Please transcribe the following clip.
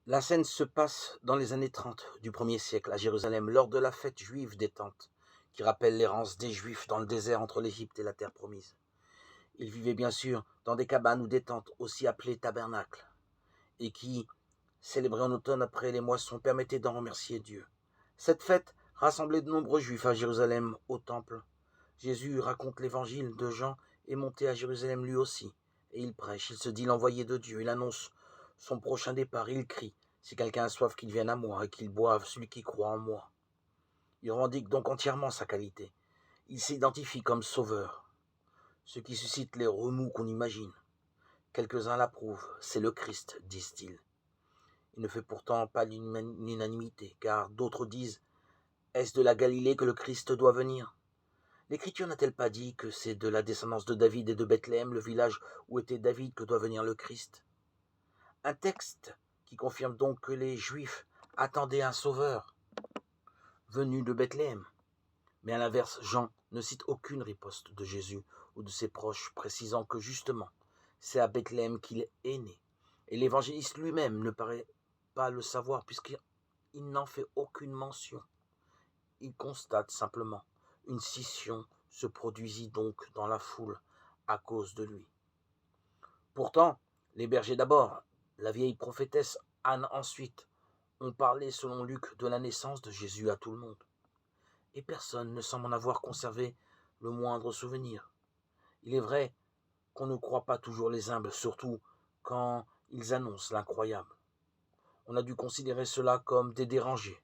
La scène se passe dans les années 30 du 1er siècle à Jérusalem, lors de la fête juive des Tentes, qui rappelle l'errance des Juifs dans le désert entre l'Égypte et la terre promise. Ils vivaient bien sûr dans des cabanes ou des tentes, aussi appelées tabernacles, et qui, célébrées en automne après les moissons, permettaient d'en remercier Dieu. Cette fête rassemblait de nombreux Juifs à Jérusalem, au temple. Jésus raconte l'évangile de Jean est monté à Jérusalem lui aussi, et il prêche, il se dit l'envoyé de Dieu, il annonce son prochain départ, il crie, si quelqu'un a soif qu'il vienne à moi et qu'il boive celui qui croit en moi. Il revendique donc entièrement sa qualité. Il s'identifie comme sauveur, ce qui suscite les remous qu'on imagine. Quelques-uns l'approuvent, c'est le Christ, disent-ils. Il ne fait pourtant pas l'unanimité, car d'autres disent, est-ce de la Galilée que le Christ doit venir? L'Écriture n'a-t-elle pas dit que c'est de la descendance de David et de Bethléem, le village où était David, que doit venir le Christ? Un texte qui confirme donc que les Juifs attendaient un sauveur venu de Bethléem. Mais à l'inverse, Jean ne cite aucune riposte de Jésus ou de ses proches, précisant que justement, c'est à Bethléem qu'il est né. Et l'évangéliste lui-même ne paraît pas le savoir, puisqu'il n'en fait aucune mention. Il constate simplement une scission se produisit donc dans la foule à cause de lui. Pourtant, les bergers d'abord, la vieille prophétesse Anne ensuite, ont parlé selon Luc de la naissance de Jésus à tout le monde. Et personne ne semble en avoir conservé le moindre souvenir. Il est vrai qu'on ne croit pas toujours les humbles, surtout quand ils annoncent l'incroyable. On a dû considérer cela comme des dérangés,